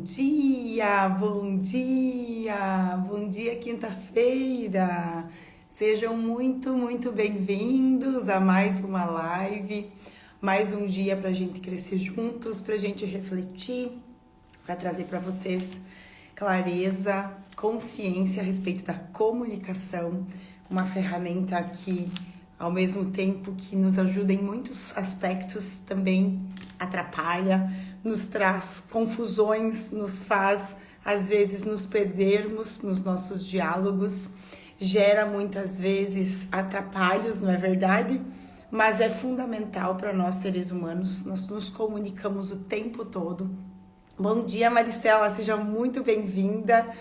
bom dia, bom dia quinta-feira. Sejam muito bem-vindos a mais uma live, mais um dia para a gente crescer juntos, para a gente refletir, para trazer para vocês clareza, consciência a respeito da comunicação, uma ferramenta que, ao mesmo tempo que nos ajuda em muitos aspectos, também atrapalha, nos traz confusões, nos faz, às vezes, nos perdermos nos nossos diálogos, gera muitas vezes atrapalhos, não é verdade? Mas é fundamental para nós, seres humanos, nós nos comunicamos o tempo todo. Bom dia, Maricela, seja muito bem-vinda.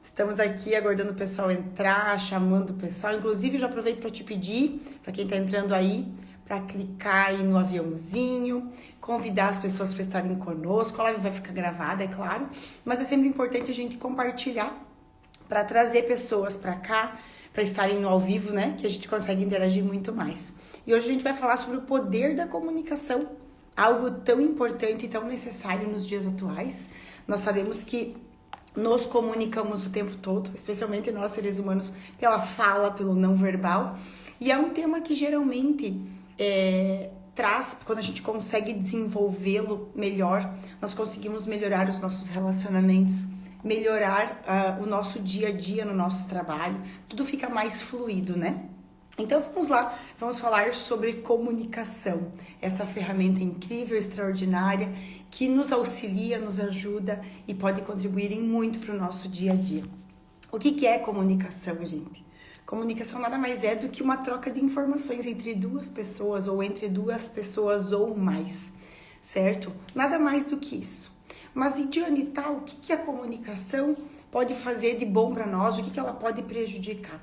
Estamos aqui aguardando o pessoal entrar, chamando o pessoal. Inclusive, já aproveito para te pedir, para quem está entrando aí, para clicar aí no aviãozinho, convidar as pessoas para estarem conosco. A live vai ficar gravada, é claro, mas é sempre importante a gente compartilhar para trazer pessoas para cá, para estarem no ao vivo, né? Que a gente consegue interagir muito mais. E hoje a gente vai falar sobre o poder da comunicação, algo tão importante e tão necessário nos dias atuais. Nós sabemos que nos comunicamos o tempo todo, especialmente nós seres humanos, pela fala, pelo não verbal. E é um tema que geralmente traz, quando a gente consegue desenvolvê-lo melhor, nós conseguimos melhorar os nossos relacionamentos, melhorar o nosso dia a dia no nosso trabalho, tudo fica mais fluido, né? Então vamos lá, vamos falar sobre comunicação, essa ferramenta incrível, extraordinária, que nos auxilia, nos ajuda e pode contribuir em muito para o nosso dia a dia. O que é comunicação, gente? Comunicação nada mais é do que uma troca de informações entre duas pessoas ou entre duas pessoas ou mais, certo? Nada mais do que isso. Mas e diante tal, o que a comunicação pode fazer de bom para nós? O que ela pode prejudicar?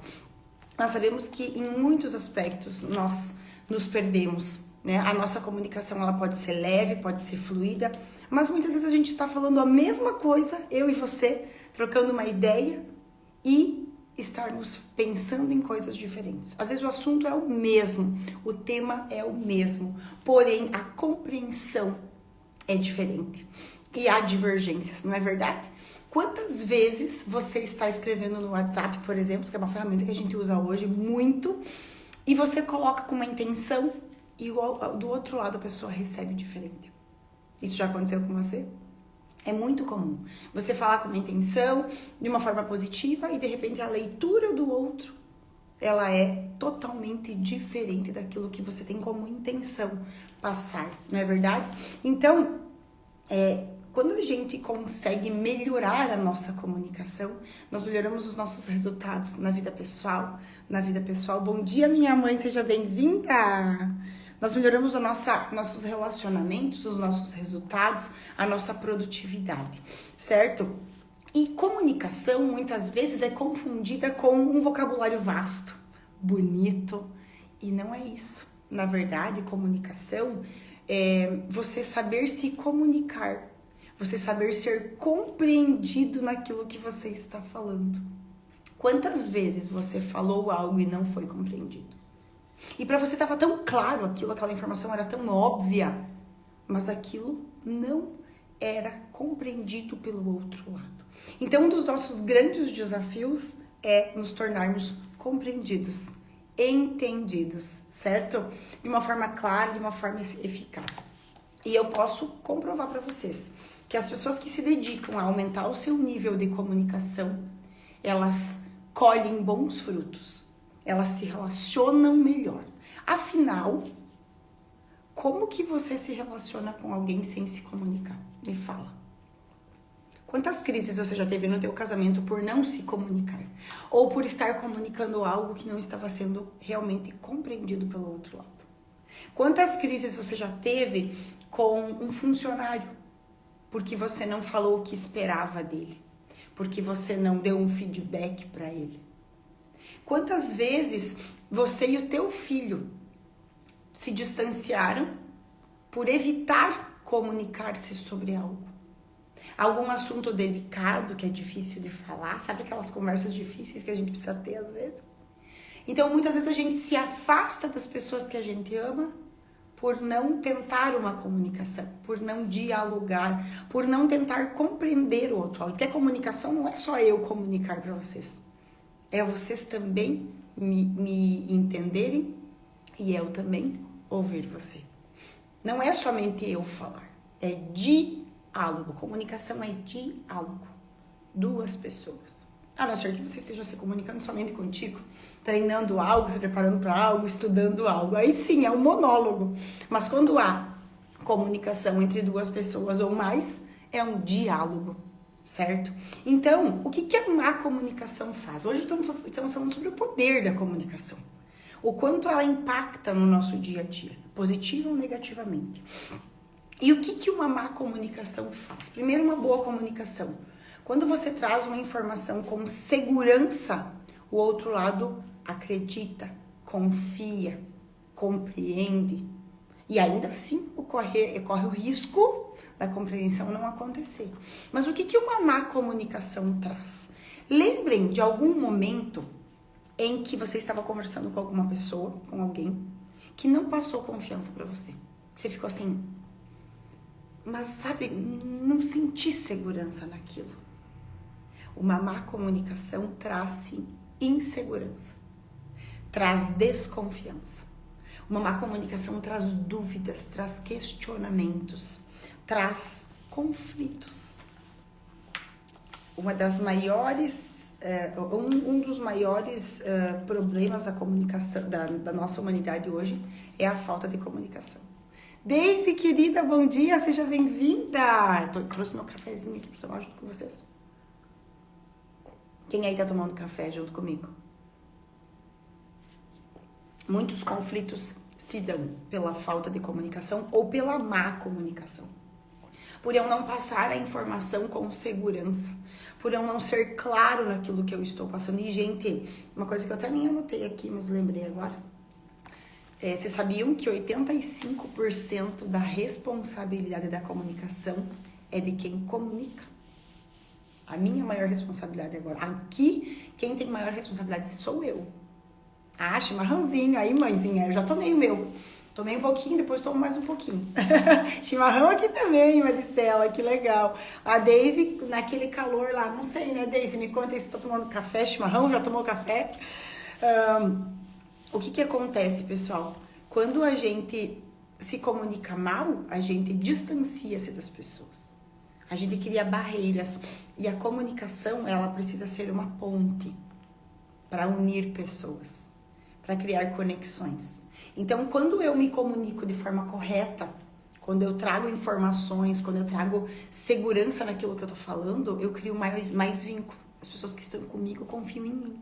Nós sabemos que em muitos aspectos nós nos perdemos, né? A nossa comunicação ela pode ser leve, pode ser fluida, mas muitas vezes a gente está falando a mesma coisa, eu e você, trocando uma ideia e estarmos pensando em coisas diferentes. Às vezes o assunto é o mesmo, o tema é o mesmo, porém a compreensão é diferente e há divergências, não é verdade? Quantas vezes você está escrevendo no WhatsApp, por exemplo, que é uma ferramenta que a gente usa hoje muito, e você coloca com uma intenção e do outro lado a pessoa recebe diferente? Isso já aconteceu com você? É muito comum. Você falar com uma intenção, de uma forma positiva, e de repente a leitura do outro, ela é totalmente diferente daquilo que você tem como intenção passar, não é verdade? Então, quando a gente consegue melhorar a nossa comunicação, nós melhoramos os nossos resultados na vida pessoal. Bom dia, minha mãe, seja bem-vinda! Nós melhoramos nossos relacionamentos, os nossos resultados, a nossa produtividade, certo? E comunicação, muitas vezes, é confundida com um vocabulário vasto, bonito, e não é isso. Na verdade, comunicação é você saber se comunicar, você saber ser compreendido naquilo que você está falando. Quantas vezes você falou algo e não foi compreendido? E para você estava tão claro aquela informação era tão óbvia, mas aquilo não era compreendido pelo outro lado. Então, um dos nossos grandes desafios é nos tornarmos compreendidos, entendidos, certo? De uma forma clara, de uma forma eficaz. E eu posso comprovar para vocês que as pessoas que se dedicam a aumentar o seu nível de comunicação, elas colhem bons frutos, elas se relacionam melhor. Afinal, como que você se relaciona com alguém sem se comunicar? Me fala. Quantas crises você já teve no teu casamento por não se comunicar? Ou por estar comunicando algo que não estava sendo realmente compreendido pelo outro lado? Quantas crises você já teve com um funcionário? Porque você não falou o que esperava dele, porque você não deu um feedback para ele. Quantas vezes você e o teu filho se distanciaram por evitar comunicar-se sobre algo? Algum assunto delicado que é difícil de falar, sabe aquelas conversas difíceis que a gente precisa ter às vezes? Então muitas vezes a gente se afasta das pessoas que a gente ama por não tentar uma comunicação, por não dialogar, por não tentar compreender o outro lado. Porque a comunicação não é só eu comunicar para vocês, é vocês também me entenderem e eu também ouvir você. Não é somente eu falar, é diálogo. Comunicação é diálogo. Duas pessoas. A não ser que você esteja se comunicando somente contigo, treinando algo, se preparando para algo, estudando algo. Aí sim, é um monólogo. Mas quando há comunicação entre duas pessoas ou mais, é um diálogo, certo? Então, o que a má comunicação faz? Hoje estamos falando sobre o poder da comunicação. O quanto ela impacta no nosso dia a dia, positivo ou negativamente. E o que uma má comunicação faz? Primeiro, uma boa comunicação. Quando você traz uma informação com segurança, o outro lado acredita, confia, compreende. E ainda assim corre o risco da compreensão não acontecer. Mas o que uma má comunicação traz? Lembrem de algum momento em que você estava conversando com alguma pessoa, com alguém, que não passou confiança para você. Você ficou assim, mas sabe, não senti segurança naquilo. Uma má comunicação traz, sim, insegurança, traz desconfiança. Uma má comunicação traz dúvidas, traz questionamentos, traz conflitos. Uma das maiores, um dos maiores problemas da comunicação, da nossa humanidade hoje é a falta de comunicação. Deise, querida, bom dia, seja bem-vinda. Trouxe meu cafezinho aqui para tomar junto com vocês. Quem aí tá tomando café junto comigo? Muitos conflitos se dão pela falta de comunicação ou pela má comunicação. Por eu não passar a informação com segurança. Por eu não ser claro naquilo que eu estou passando. E, gente, uma coisa que eu até nem anotei aqui, mas lembrei agora. Vocês sabiam que 85% da responsabilidade da comunicação é de quem comunica? A minha maior responsabilidade agora. Aqui, quem tem maior responsabilidade sou eu. Ah, chimarrãozinho. Aí, mãezinha, eu já tomei o meu. Tomei um pouquinho, depois tomo mais um pouquinho. Chimarrão aqui também, Maristela, que legal. A Deise, naquele calor lá, não sei, né, Deise? Me conta aí se tá tomando café, chimarrão, já tomou café? O que acontece, pessoal? Quando a gente se comunica mal, a gente distancia-se das pessoas. A gente cria barreiras e a comunicação, ela precisa ser uma ponte para unir pessoas, para criar conexões. Então, quando eu me comunico de forma correta, quando eu trago informações, quando eu trago segurança naquilo que eu tô falando, eu crio mais vínculo. As pessoas que estão comigo confiam em mim.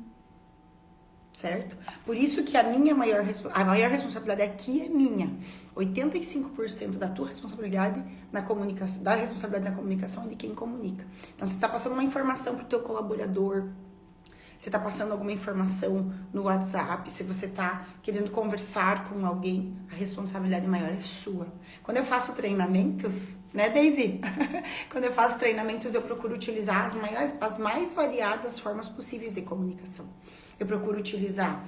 Certo? Por isso que a maior responsabilidade aqui é minha. 85% da tua responsabilidade na comunicação, da responsabilidade na comunicação é de quem comunica. Então, você está passando uma informação para o teu colaborador, você está passando alguma informação no WhatsApp, se você está querendo conversar com alguém, a responsabilidade maior é sua. Quando eu faço treinamentos, né, Deise? Quando eu faço treinamentos, eu procuro utilizar as mais variadas formas possíveis de comunicação. Eu procuro utilizar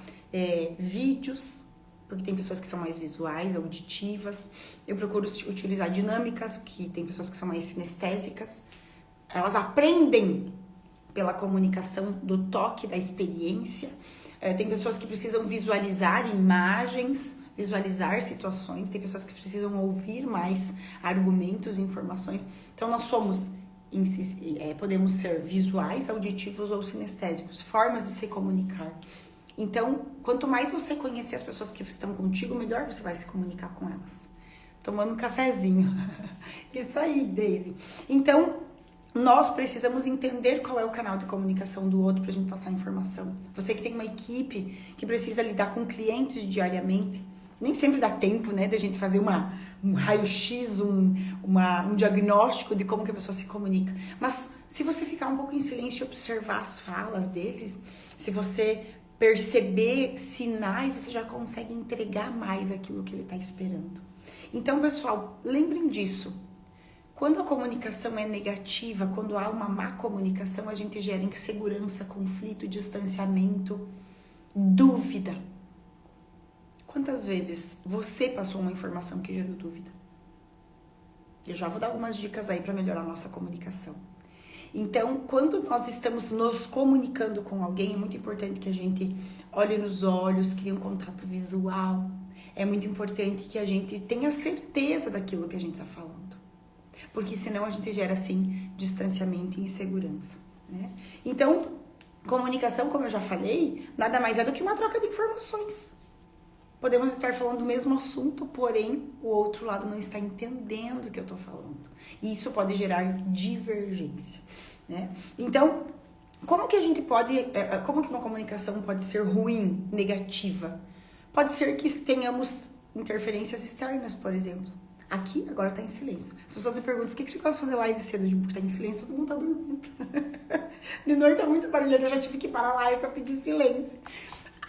vídeos, porque tem pessoas que são mais visuais, auditivas. Eu procuro utilizar dinâmicas, porque tem pessoas que são mais sinestésicas. Elas aprendem pela comunicação do toque, da experiência. Tem pessoas que precisam visualizar imagens, visualizar situações. Tem pessoas que precisam ouvir mais argumentos e informações. Então, nós podemos ser visuais, auditivos ou sinestésicos, formas de se comunicar. Então, quanto mais você conhecer as pessoas que estão contigo, melhor você vai se comunicar com elas. Tomando um cafezinho. Isso aí, Deise. Então, nós precisamos entender qual é o canal de comunicação do outro para a gente passar informação. Você que tem uma equipe que precisa lidar com clientes diariamente, nem sempre dá tempo, né, de a gente fazer um raio-x, um diagnóstico de como que a pessoa se comunica. Mas se você ficar um pouco em silêncio e observar as falas deles, se você perceber sinais, você já consegue entregar mais aquilo que ele está esperando. Então, pessoal, lembrem disso. Quando a comunicação é negativa, quando há uma má comunicação, a gente gera insegurança, conflito, distanciamento, dúvida. Quantas vezes você passou uma informação que gerou dúvida? Eu já vou dar algumas dicas aí para melhorar a nossa comunicação. Então, quando nós estamos nos comunicando com alguém, é muito importante que a gente olhe nos olhos, crie um contato visual. É muito importante que a gente tenha certeza daquilo que a gente está falando. Porque senão a gente gera, assim, distanciamento e insegurança, né? Então, comunicação, como eu já falei, nada mais é do que uma troca de informações. Podemos estar falando do mesmo assunto, porém, o outro lado não está entendendo o que eu estou falando. E isso pode gerar divergência, né? Então, como que uma comunicação pode ser ruim, negativa? Pode ser que tenhamos interferências externas, por exemplo. Aqui, agora tá em silêncio. As pessoas me perguntam, por que você gosta de fazer live cedo? Porque tá em silêncio, todo mundo tá dormindo. De noite tá muito barulheiro, eu já tive que parar a live pra pedir silêncio.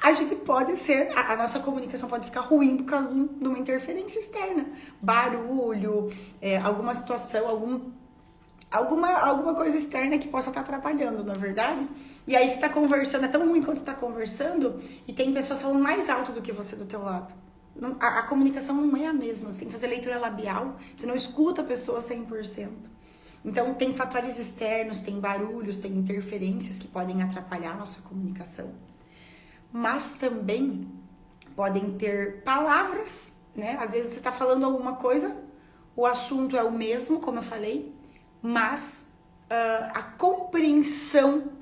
A gente pode ser, a nossa comunicação pode ficar ruim por causa de uma interferência externa. Barulho, alguma situação, alguma coisa externa que possa estar atrapalhando, na verdade. E aí você tá conversando, é tão ruim quando você tá conversando e tem pessoas falando mais alto do que você do teu lado. A comunicação não é a mesma, você tem que fazer leitura labial, você não escuta a pessoa 100%. Então tem fatores externos, tem barulhos, tem interferências que podem atrapalhar a nossa comunicação. Mas também podem ter palavras, né? Às vezes você está falando alguma coisa, o assunto é o mesmo, como eu falei, mas a compreensão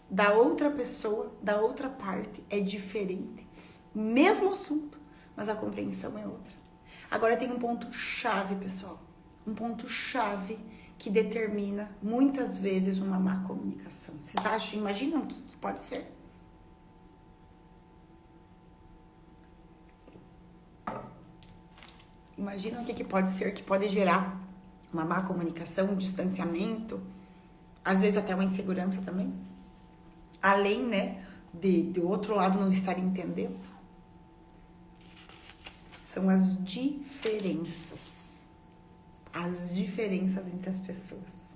da outra pessoa, da outra parte, é diferente. Mesmo assunto, mas a compreensão é outra. Agora tem um ponto chave, pessoal. Um ponto chave que determina muitas vezes uma má comunicação. Vocês imaginam o que pode ser? Imaginam o que pode ser, que pode gerar uma má comunicação, um distanciamento, às vezes até uma insegurança também. Além, né, do outro lado não estar entendendo. São as diferenças. As diferenças entre as pessoas.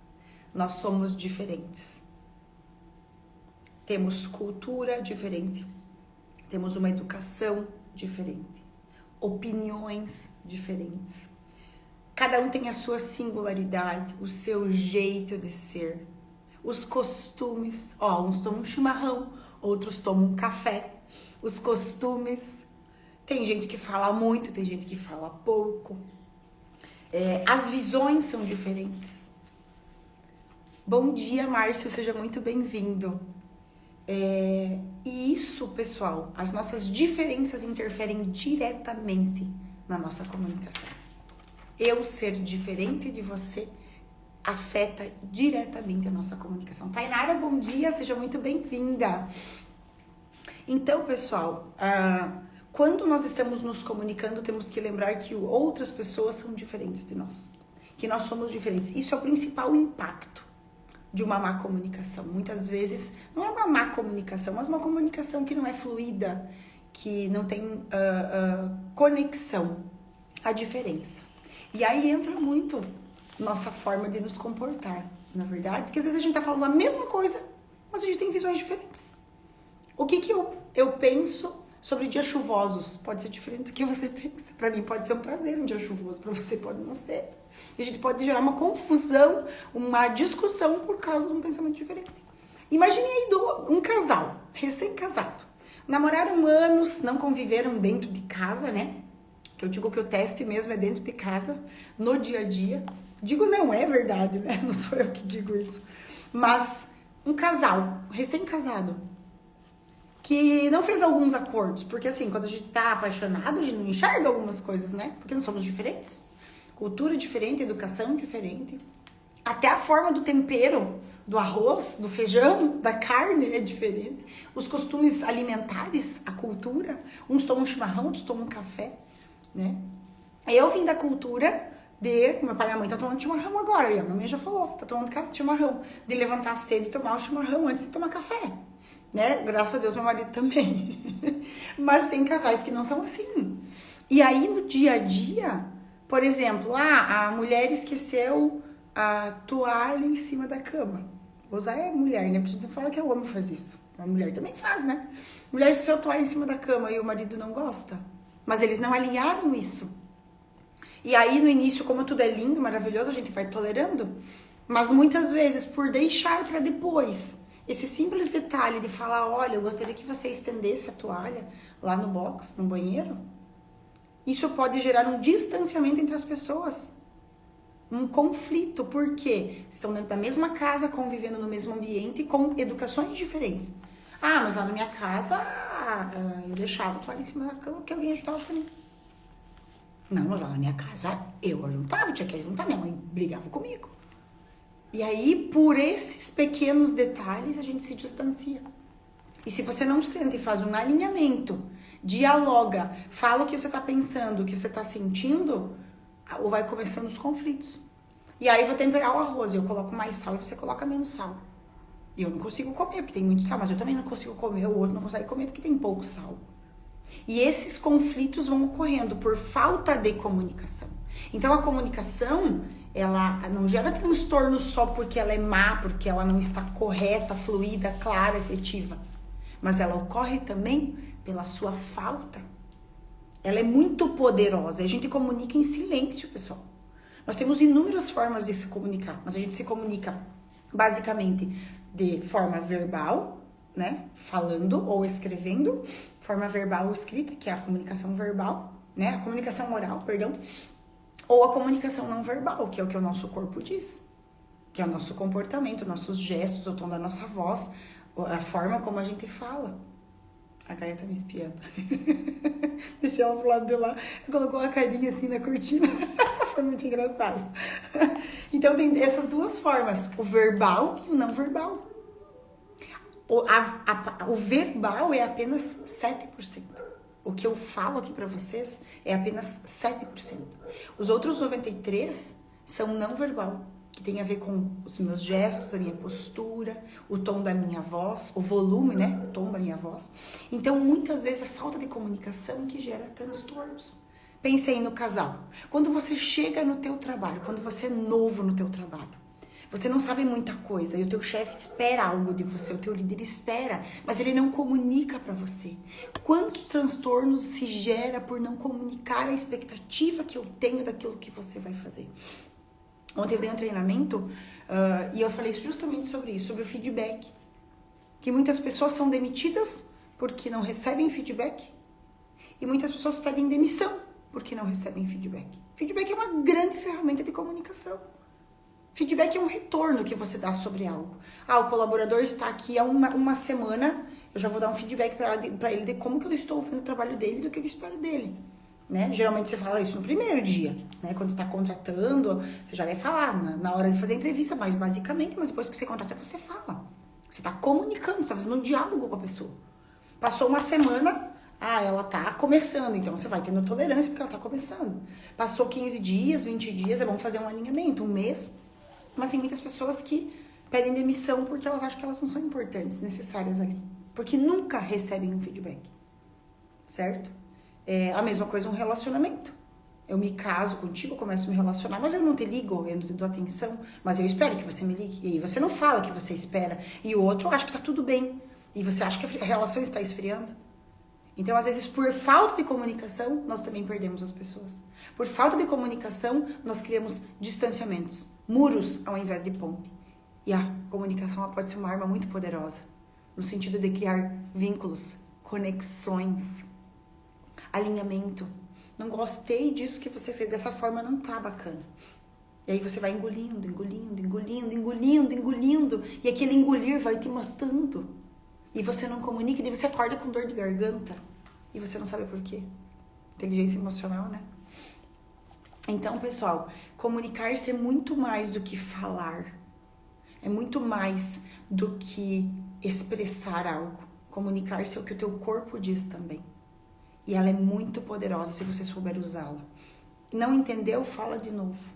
Nós somos diferentes. Temos cultura diferente. Temos uma educação diferente. Opiniões diferentes. Cada um tem a sua singularidade, o seu jeito de ser, os costumes. Uns tomam chimarrão, outros tomam café. Os costumes. Tem gente que fala muito, tem gente que fala pouco. As visões são diferentes. Bom dia, Márcio, seja muito bem-vindo. E isso, pessoal, as nossas diferenças interferem diretamente na nossa comunicação. Eu ser diferente de você afeta diretamente a nossa comunicação. Tainara, bom dia, seja muito bem-vinda. Então, pessoal, quando nós estamos nos comunicando, temos que lembrar que outras pessoas são diferentes de nós, que nós somos diferentes. Isso é o principal impacto de uma má comunicação. Muitas vezes, não é uma má comunicação, mas uma comunicação que não é fluida, que não tem conexão, a diferença. E aí entra muito nossa forma de nos comportar, na verdade, porque às vezes a gente tá falando a mesma coisa, mas a gente tem visões diferentes. O que eu penso sobre dias chuvosos pode ser diferente do que você pensa. Para mim pode ser um prazer um dia chuvoso, para você pode não ser. E a gente pode gerar uma confusão, uma discussão por causa de um pensamento diferente. Imagine aí um casal, recém-casado. Namoraram anos, não conviveram dentro de casa, né? Que eu digo que o teste mesmo é dentro de casa, no dia a dia. Digo não, é verdade, né? Não sou eu que digo isso. Mas um casal, recém-casado, que não fez alguns acordos. Porque assim, quando a gente tá apaixonado, a gente não enxerga algumas coisas, né? Porque nós somos diferentes. Cultura diferente, educação diferente. Até a forma do tempero, do arroz, do feijão, da carne é diferente. Os costumes alimentares, a cultura. Uns tomam chimarrão, outros tomam café, né? Eu vim da cultura de... Meu pai e minha mãe estão tomando chimarrão agora. E a minha mãe já falou, tá tomando chimarrão. De levantar cedo e tomar o chimarrão antes de tomar café. Né? Graças a Deus, meu marido também. Mas tem casais que não são assim. E aí, no dia a dia... Por exemplo, a mulher esqueceu a toalha em cima da cama. Vou usar mulher, né? Porque a gente fala que o homem faz isso. A mulher também faz, né? Mulher esqueceu a toalha em cima da cama e o marido não gosta. Mas eles não alinharam isso. E aí, no início, como tudo é lindo, maravilhoso, a gente vai tolerando. Mas muitas vezes, por deixar para depois, esse simples detalhe de falar, olha, eu gostaria que você estendesse a toalha lá no box, no banheiro, isso pode gerar um distanciamento entre as pessoas. Um conflito, porque estão dentro da mesma casa, convivendo no mesmo ambiente, com educações diferentes. Ah, mas lá na minha casa, eu deixava a toalha em cima da cama porque alguém ajudava pra mim. Não, mas lá na minha casa, eu ajuntava, tinha que ajuntar, minha mãe brigava comigo. E aí, por esses pequenos detalhes, a gente se distancia. E se você não sente e faz um alinhamento, dialoga, fala o que você tá pensando, o que você tá sentindo, ou vai começando os conflitos. E aí, vou temperar o arroz, eu coloco mais sal e você coloca menos sal. E eu não consigo comer porque tem muito sal, mas eu também não consigo comer, o outro não consegue comer porque tem pouco sal. E esses conflitos vão ocorrendo por falta de comunicação. Então, a comunicação, ela não gera transtorno só porque ela é má, porque ela não está correta, fluida, clara, efetiva. Mas ela ocorre também pela sua falta. Ela é muito poderosa. A gente comunica em silêncio, pessoal. Nós temos inúmeras formas de se comunicar, mas a gente se comunica basicamente de forma verbal, né? Falando ou escrevendo, forma verbal ou escrita, que é a comunicação verbal, né? A comunicação oral, perdão, ou a comunicação não verbal, que é o que o nosso corpo diz, que é o nosso comportamento, nossos gestos, o tom da nossa voz, a forma como a gente fala. A Gaia tá me espiando. Deixei ela pro lado de lá, colocou uma carinha assim na cortina. Foi muito engraçado. Então tem essas duas formas, o verbal e o não verbal. O verbal é apenas 7%. O que eu falo aqui pra vocês é apenas 7%. Os outros 93% são não verbal, que tem a ver com os meus gestos, a minha postura, o tom da minha voz, o volume, né? O tom da minha voz. Então, muitas vezes, é falta de comunicação que gera transtornos. Pense aí no casal. Quando você chega no teu trabalho, quando você é novo no teu trabalho, você não sabe muita coisa e o teu chefe espera algo de você, o teu líder espera, mas ele não comunica para você. Quantos transtornos se gera por não comunicar a expectativa que eu tenho daquilo que você vai fazer? Ontem eu dei um treinamento e eu falei justamente sobre isso, sobre o feedback. Que muitas pessoas são demitidas porque não recebem feedback e muitas pessoas pedem demissão porque não recebem feedback. Feedback é uma grande ferramenta de comunicação. Feedback é um retorno que você dá sobre algo. O colaborador está aqui há uma semana, eu já vou dar um feedback para ele de como que eu estou vendo o trabalho dele e do que eu espero dele. Né? Geralmente você fala isso no primeiro dia, né? Quando você está contratando, você já vai falar na hora de fazer a entrevista, mais basicamente, mas depois que você contrata, você fala. Você está comunicando, você está fazendo um diálogo com a pessoa. Passou uma semana, ela está começando, então você vai tendo tolerância porque ela está começando. Passou 15 dias, 20 dias, é bom fazer um alinhamento, um mês. Mas tem muitas pessoas que pedem demissão porque elas acham que elas não são importantes, necessárias ali. Porque nunca recebem um feedback, certo? É a mesma coisa um relacionamento. Eu me caso contigo, eu começo a me relacionar, mas eu não te ligo, eu não te dou atenção, mas eu espero que você me ligue. E aí você não fala que você espera, e o outro acha que tá tudo bem, e você acha que a relação está esfriando. Então, às vezes, por falta de comunicação, nós também perdemos as pessoas. Por falta de comunicação, nós criamos distanciamentos, muros ao invés de ponte. E a comunicação ela pode ser uma arma muito poderosa, no sentido de criar vínculos, conexões, alinhamento. Não gostei disso que você fez, dessa forma não tá bacana. E aí você vai engolindo, engolindo, engolindo, engolindo, engolindo, e aquele engolir vai te matando. E você não comunica, e daí você acorda com dor de garganta, e você não sabe por quê. Inteligência emocional, né? Então, pessoal, comunicar-se é muito mais do que falar. É muito mais do que expressar algo. Comunicar-se é o que o teu corpo diz também. E ela é muito poderosa se você souber usá-la. Não entendeu? Fala de novo.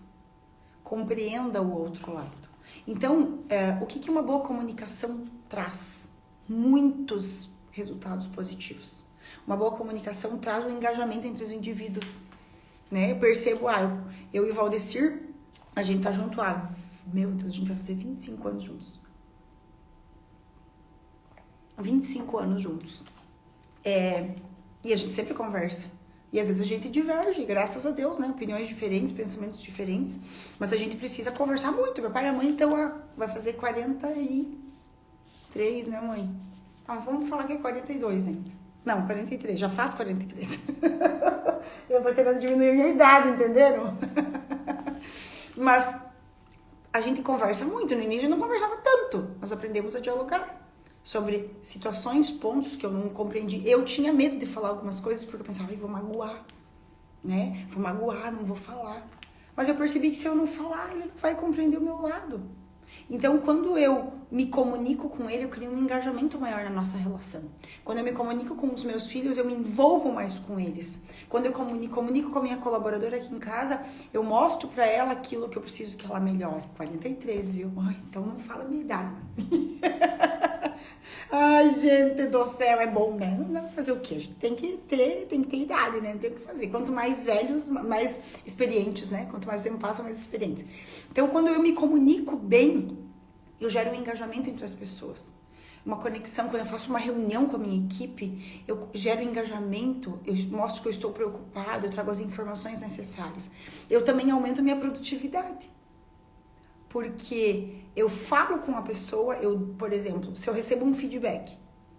Compreenda o outro lado. Então, o que uma boa comunicação traz? Muitos resultados positivos. Uma boa comunicação traz um engajamento entre os indivíduos. Né? Eu percebo, eu e o Valdecir, a gente tá junto há, meu Deus, a gente vai fazer 25 anos juntos. 25 anos juntos. E a gente sempre conversa. E às vezes a gente diverge, graças a Deus, né? Opiniões diferentes, pensamentos diferentes. Mas a gente precisa conversar muito. Meu pai e a mãe, então, vai fazer 43, né, mãe? Ah, vamos falar que é 42 ainda. Não, 43, já faz 43. Eu tô querendo diminuir a minha idade, entenderam? Mas a gente conversa muito. No início não conversava tanto. Nós aprendemos a dialogar sobre situações, pontos que eu não compreendi. Eu tinha medo de falar algumas coisas porque eu pensava, vou magoar, né? Vou magoar, não vou falar. Mas eu percebi que se eu não falar, ele não vai compreender o meu lado. Então, quando eu me comunico com ele, eu crio um engajamento maior na nossa relação. Quando eu me comunico com os meus filhos, eu me envolvo mais com eles. Quando eu comunico com a minha colaboradora aqui em casa, eu mostro pra ela aquilo que eu preciso que ela melhore. 43, viu? Ai, então não fala a minha idade. Ai, gente do céu, é bom, né? Não vai fazer o quê? A gente tem que ter idade, né? Não tem o que fazer. Quanto mais velhos, mais experientes, né? Quanto mais o tempo passa, mais experientes. Então, quando eu me comunico bem, eu gero um engajamento entre as pessoas. Uma conexão, quando eu faço uma reunião com a minha equipe, eu gero engajamento, eu mostro que eu estou preocupado, eu trago as informações necessárias. Eu também aumento a minha produtividade. Porque eu falo com a pessoa, por exemplo, se eu recebo um feedback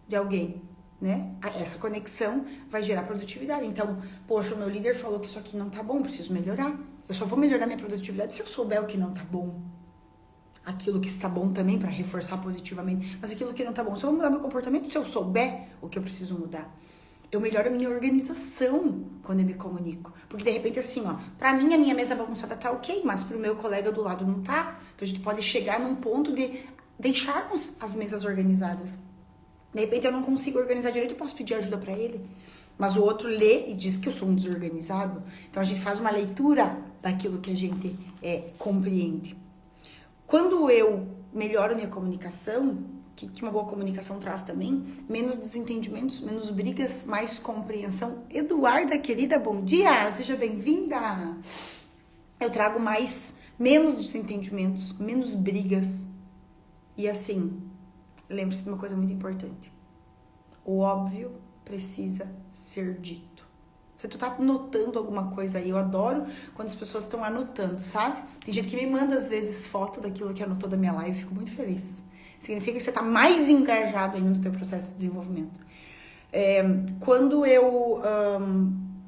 de alguém, né? Essa conexão vai gerar produtividade. Então, poxa, o meu líder falou que isso aqui não tá bom, preciso melhorar. Eu só vou melhorar minha produtividade se eu souber o que não tá bom. Aquilo que está bom também para reforçar positivamente. Mas aquilo que não tá bom, se eu vou mudar meu comportamento, se eu souber o que eu preciso mudar. Eu melhoro a minha organização quando eu me comunico. Porque de repente assim, ó, pra mim a minha mesa bagunçada tá ok, mas pro meu colega do lado não tá. Então a gente pode chegar num ponto de deixarmos as mesas organizadas. De repente eu não consigo organizar direito, eu posso pedir ajuda pra ele. Mas o outro lê e diz que eu sou um desorganizado. Então a gente faz uma leitura daquilo que a gente compreende. Quando eu melhoro minha comunicação, que uma boa comunicação traz também, menos desentendimentos, menos brigas, mais compreensão. Eduarda, querida, bom dia, seja bem-vinda. Eu trago menos desentendimentos, menos brigas. E assim, lembre-se de uma coisa muito importante. O óbvio precisa ser dito. Se tu tá anotando alguma coisa aí, eu adoro quando as pessoas estão anotando, sabe? Tem gente que me manda às vezes foto daquilo que anotou da minha live, fico muito feliz. Significa que você está mais engajado ainda no teu processo de desenvolvimento. Quando eu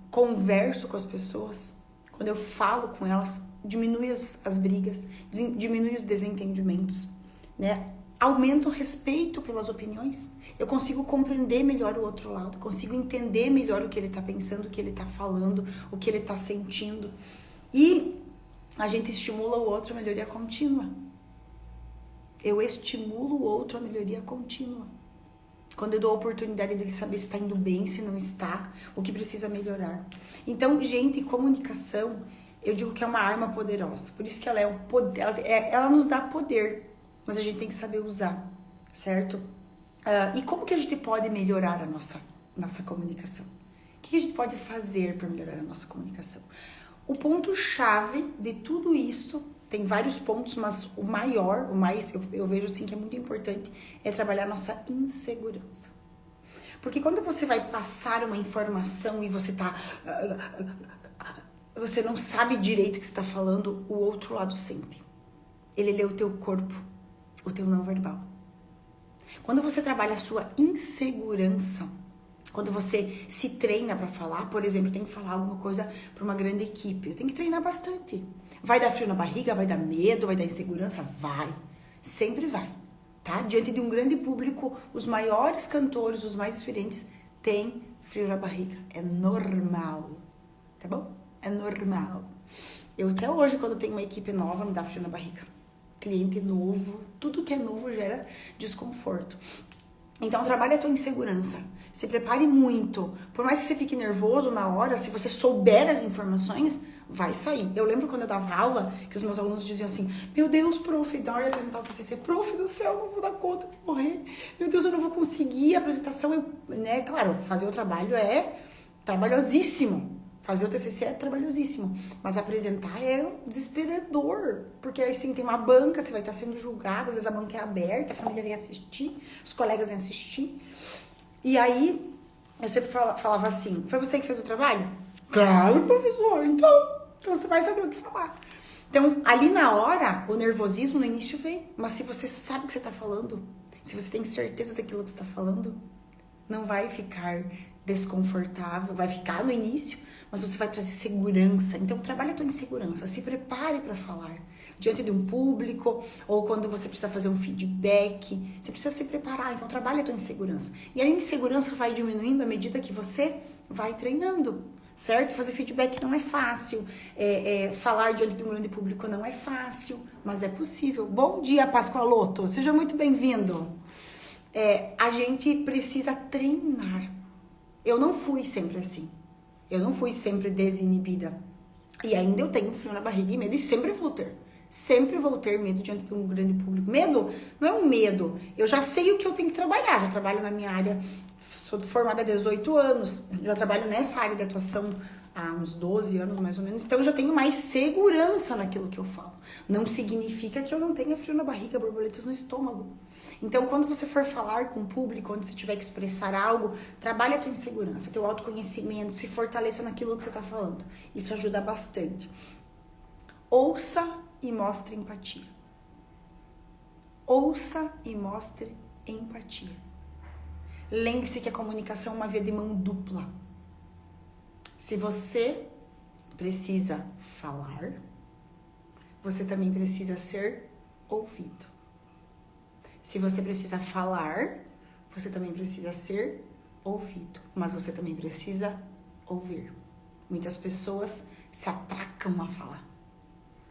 converso com as pessoas, quando eu falo com elas, diminui as brigas, diminui os desentendimentos, né? Aumenta o respeito pelas opiniões. Eu consigo compreender melhor o outro lado, consigo entender melhor o que ele está pensando, o que ele está falando, o que ele está sentindo. E a gente estimula o outro a melhoria contínua. Eu estimulo o outro a melhoria contínua. Quando eu dou a oportunidade dele saber se está indo bem, se não está, o que precisa melhorar. Então, gente, comunicação, eu digo que é uma arma poderosa. Por isso que ela é um poder, ela nos dá poder, mas a gente tem que saber usar, certo? E como que a gente pode melhorar a nossa comunicação? O que a gente pode fazer para melhorar a nossa comunicação? O ponto-chave de tudo isso, tem vários pontos, mas o mais, eu vejo assim que é muito importante, é trabalhar a nossa insegurança. Porque quando você vai passar uma informação e você não sabe direito o que você está falando, o outro lado sente. Ele lê o teu corpo, o teu não verbal. Quando você trabalha a sua insegurança, quando você se treina para falar, por exemplo, eu tenho que falar alguma coisa para uma grande equipe, eu tenho que treinar bastante. Vai dar frio na barriga, vai dar medo, vai dar insegurança? Vai. Sempre vai, tá? Diante de um grande público, os maiores cantores, os mais experientes, têm frio na barriga. É normal, tá bom? É normal. Eu até hoje, quando tenho uma equipe nova, me dá frio na barriga. Cliente novo, tudo que é novo gera desconforto. Então, trabalhe a tua insegurança. Se prepare muito. Por mais que você fique nervoso na hora, se você souber as informações, vai sair. Eu lembro quando eu dava aula, que os meus alunos diziam assim, meu Deus, prof, na hora de apresentar o TCC, prof do céu, não vou dar conta de morrer. Meu Deus, eu não vou conseguir. A apresentação, né? Claro, fazer o trabalho é trabalhosíssimo. Fazer o TCC é trabalhosíssimo, mas apresentar é desesperador, porque assim, tem uma banca, você vai estar sendo julgado, às vezes a banca é aberta, a família vem assistir, os colegas vêm assistir, e aí eu sempre falava assim, foi você que fez o trabalho? Claro, professor, então você vai saber o que falar. Então, ali na hora, o nervosismo no início vem. Mas se você sabe o que você está falando, se você tem certeza daquilo que você está falando, não vai ficar desconfortável, vai ficar no início, mas você vai trazer segurança. Então, trabalhe a tua insegurança, se prepare para falar diante de um público, ou quando você precisa fazer um feedback, você precisa se preparar. Então, trabalhe a tua insegurança. E a insegurança vai diminuindo à medida que você vai treinando. Certo? Fazer feedback não é fácil, falar diante de um grande público não é fácil, mas é possível. Bom dia, Pascoaloto, seja muito bem-vindo. A gente precisa treinar. Eu não fui sempre assim, eu não fui sempre desinibida. E ainda eu tenho frio na barriga e medo, e sempre vou ter. Sempre vou ter medo diante de um grande público. Medo não é um medo, eu já sei o que eu tenho que trabalhar, já trabalho na minha área. Sou formada há 18 anos, já trabalho nessa área de atuação há uns 12 anos mais ou menos, então eu já tenho mais segurança naquilo que eu falo. Não significa que eu não tenha frio na barriga, borboletas no estômago. Então, quando você for falar com o público, quando você tiver que expressar algo, trabalhe a tua insegurança, teu autoconhecimento, se fortaleça naquilo que você está falando. Isso ajuda bastante. Ouça e mostre empatia. Ouça e mostre empatia. Lembre-se que a comunicação é uma via de mão dupla. Se você precisa falar, você também precisa ser ouvido. Se você precisa falar, você também precisa ser ouvido. Mas você também precisa ouvir. Muitas pessoas se atracam a falar.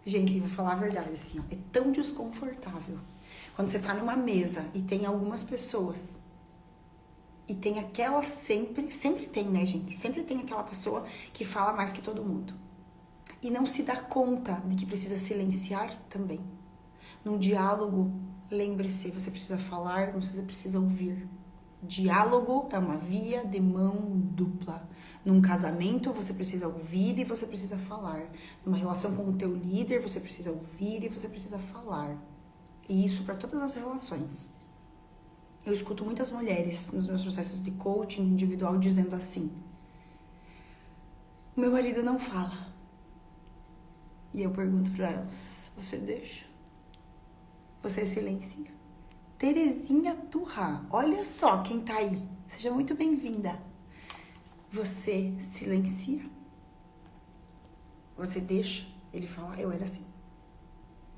Gente, eu vou falar a verdade, assim, ó, é tão desconfortável. Quando você tá numa mesa e tem algumas pessoas... E tem aquela sempre tem, né, gente? Sempre tem aquela pessoa que fala mais que todo mundo. E não se dá conta de que precisa silenciar também. Num diálogo, lembre-se, você precisa falar, você precisa ouvir. Diálogo é uma via de mão dupla. Num casamento, você precisa ouvir e você precisa falar. Numa relação com o teu líder, você precisa ouvir e você precisa falar. E isso para todas as relações. Eu escuto muitas mulheres nos meus processos de coaching individual dizendo assim: meu marido não fala. E eu pergunto para elas: você deixa? Você silencia? Terezinha Turra, olha só quem tá aí. Seja muito bem-vinda. Você silencia? Você deixa ele falar? Eu era assim.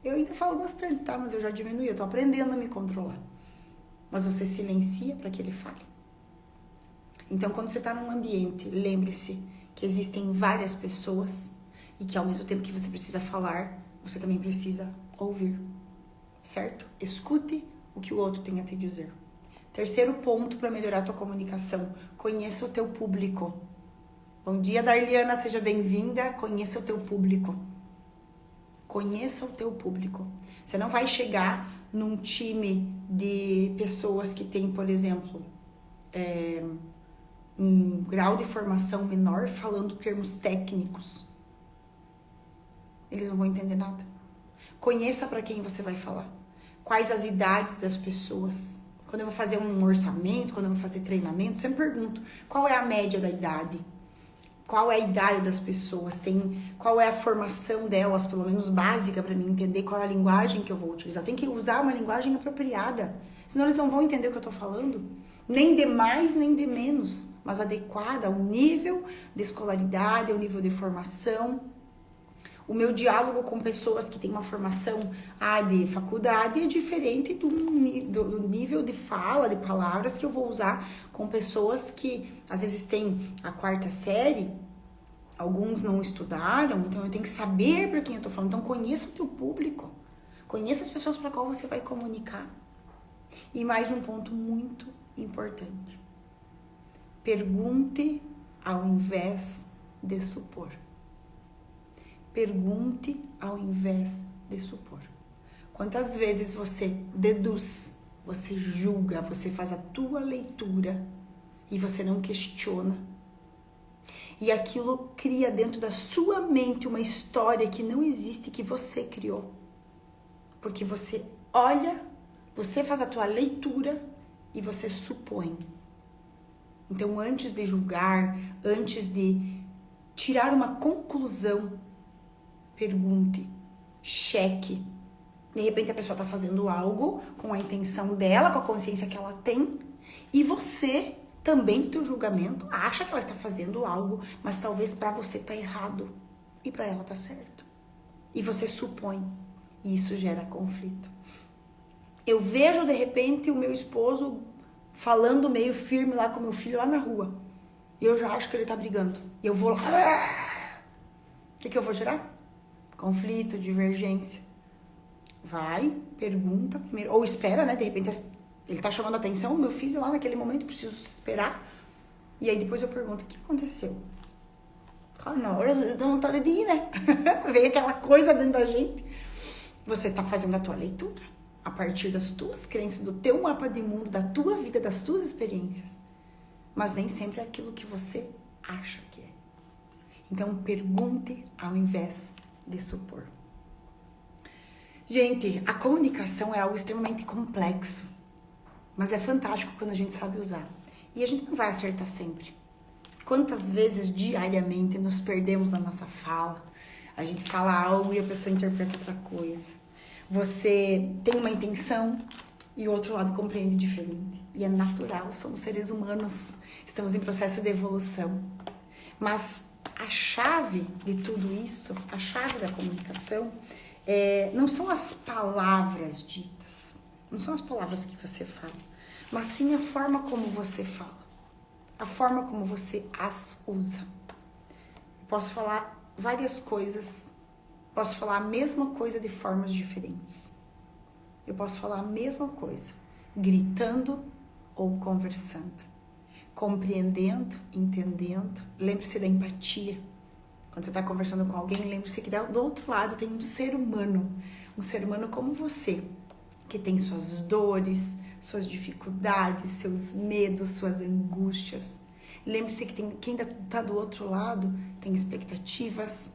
Eu ainda falo bastante, tá? Mas eu já diminui, eu tô aprendendo a me controlar. Mas você silencia para que ele fale. Então, quando você está num ambiente, lembre-se que existem várias pessoas e que ao mesmo tempo que você precisa falar, você também precisa ouvir, certo? Escute o que o outro tem a te dizer. Terceiro ponto para melhorar a tua comunicação: conheça o teu público. Bom dia, Darliana, seja bem-vinda. Conheça o teu público. Conheça o teu público. Você não vai chegar num time de pessoas que tem, por exemplo, um grau de formação menor falando termos técnicos. Eles não vão entender nada. Conheça para quem você vai falar. Quais as idades das pessoas. Quando eu vou fazer um orçamento, quando eu vou fazer treinamento, sempre pergunto: qual é a média da idade? Qual é a idade das pessoas? Qual é a formação delas, pelo menos básica, para mim entender qual é a linguagem que eu vou utilizar. Tem que usar uma linguagem apropriada, senão eles não vão entender o que eu estou falando. Nem de mais, nem de menos, mas adequada ao nível de escolaridade, ao nível de formação. O meu diálogo com pessoas que têm uma formação de faculdade é diferente do nível de fala, de palavras que eu vou usar com pessoas que às vezes têm a 4ª série, alguns não estudaram, então eu tenho que saber para quem eu tô falando. Então conheça o teu público, conheça as pessoas para qual você vai comunicar. E mais um ponto muito importante: pergunte ao invés de supor. Pergunte ao invés de supor. Quantas vezes você deduz, você julga, você faz a tua leitura e você não questiona? E aquilo cria dentro da sua mente uma história que não existe, que você criou. Porque você olha, você faz a tua leitura e você supõe. Então, antes de julgar, antes de tirar uma conclusão, pergunte, cheque. De repente a pessoa está fazendo algo com a intenção dela, com a consciência que ela tem, e você também, teu julgamento, acha que ela está fazendo algo, mas talvez para você tá errado e para ela tá certo. E você supõe, e isso gera conflito. Eu vejo de repente o meu esposo falando meio firme lá com meu filho lá na rua, e eu já acho que ele tá brigando. E eu vou lá, o que eu vou gerar? Conflito, divergência. Vai, pergunta primeiro, ou espera, né? De repente ele tá chamando a atenção, meu filho lá naquele momento, preciso esperar. E aí depois eu pergunto, o que aconteceu? Claro, na hora às vezes dá vontade de ir, né? Vem aquela coisa dentro da gente. Você tá fazendo a tua leitura a partir das tuas crenças, do teu mapa de mundo, da tua vida, das tuas experiências. Mas nem sempre é aquilo que você acha que é. Então pergunte ao invés de supor. Gente, a comunicação é algo extremamente complexo, mas é fantástico quando a gente sabe usar. E a gente não vai acertar sempre. Quantas vezes diariamente nos perdemos na nossa fala? A gente fala algo e a pessoa interpreta outra coisa. Você tem uma intenção e o outro lado compreende diferente. E é natural, somos seres humanos, estamos em processo de evolução. Mas a chave de tudo isso, a chave da comunicação, não são as palavras ditas, não são as palavras que você fala, mas sim a forma como você fala, a forma como você as usa. Eu posso falar várias coisas, posso falar a mesma coisa de formas diferentes. Eu posso falar a mesma coisa, gritando ou conversando, compreendendo, entendendo. Lembre-se da empatia. Quando você está conversando com alguém, lembre-se que do outro lado tem um ser humano como você, que tem suas dores, suas dificuldades, seus medos, suas angústias. Lembre-se que quem está do outro lado tem expectativas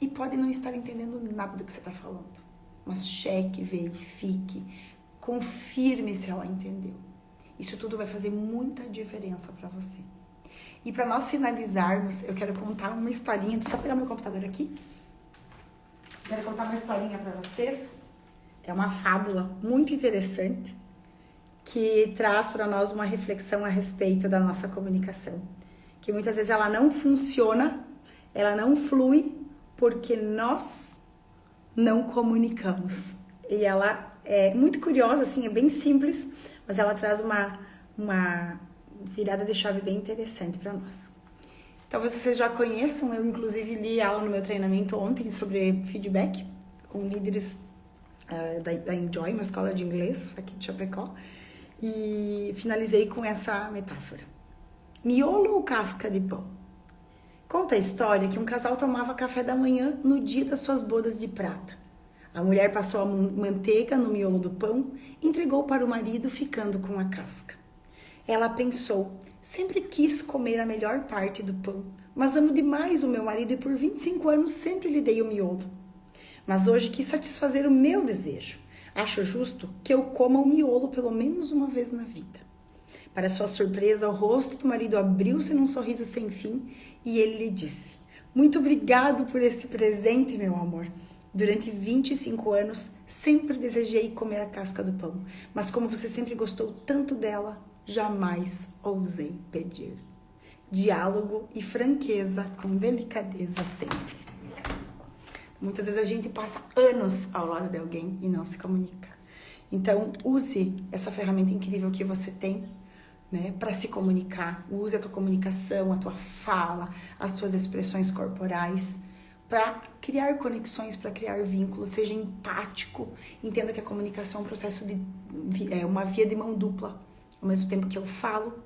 e pode não estar entendendo nada do que você está falando. Mas cheque, verifique, confirme se ela entendeu. Isso tudo vai fazer muita diferença para você. E para nós finalizarmos, eu quero contar uma historinha. Deixa eu só pegar meu computador aqui. Quero contar uma historinha para vocês. É uma fábula muito interessante que traz para nós uma reflexão a respeito da nossa comunicação. Que muitas vezes ela não funciona, ela não flui, porque nós não comunicamos. E ela é muito curiosa, assim, é bem simples, mas ela traz uma virada de chave bem interessante para nós. Talvez vocês já conheçam, eu inclusive li ela no meu treinamento ontem sobre feedback com líderes da Enjoy, uma escola de inglês aqui de Chapecó, e finalizei com essa metáfora. Miolo ou casca de pão? Conta a história que um casal tomava café da manhã no dia das suas bodas de prata. A mulher passou a manteiga no miolo do pão e entregou para o marido, ficando com a casca. Ela pensou, sempre quis comer a melhor parte do pão, mas amo demais o meu marido e por 25 anos sempre lhe dei o miolo. Mas hoje quis satisfazer o meu desejo. Acho justo que eu coma o miolo pelo menos uma vez na vida. Para sua surpresa, o rosto do marido abriu-se num sorriso sem fim e ele lhe disse, muito obrigado por esse presente, meu amor. Durante 25 anos, sempre desejei comer a casca do pão, mas como você sempre gostou tanto dela, jamais ousei pedir. Diálogo e franqueza com delicadeza sempre. Muitas vezes a gente passa anos ao lado de alguém e não se comunica. Então, use essa ferramenta incrível que você tem, né, para se comunicar. Use a tua comunicação, a tua fala, as tuas expressões corporais para criar conexões, para criar vínculos. Seja empático. Entenda que a comunicação é um processo uma via de mão dupla. Ao mesmo tempo que eu falo,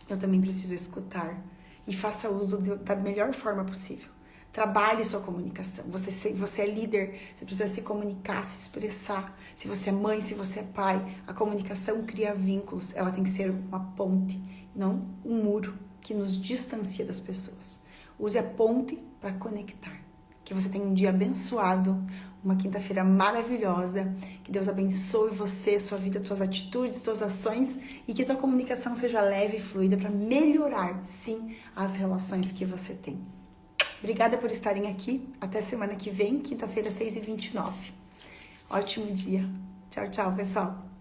eu também preciso escutar. E faça uso da melhor forma possível. Trabalhe sua comunicação. Você é líder, você precisa se comunicar, se expressar. Se você é mãe, se você é pai, a comunicação cria vínculos. Ela tem que ser uma ponte, não um muro que nos distancia das pessoas. Use a ponte para conectar. Que você tenha um dia abençoado, uma quinta-feira maravilhosa. Que Deus abençoe você, sua vida, suas atitudes, suas ações e que a tua comunicação seja leve e fluida para melhorar, sim, as relações que você tem. Obrigada por estarem aqui. Até semana que vem, quinta-feira, 6h29. Ótimo dia. Tchau, tchau, pessoal.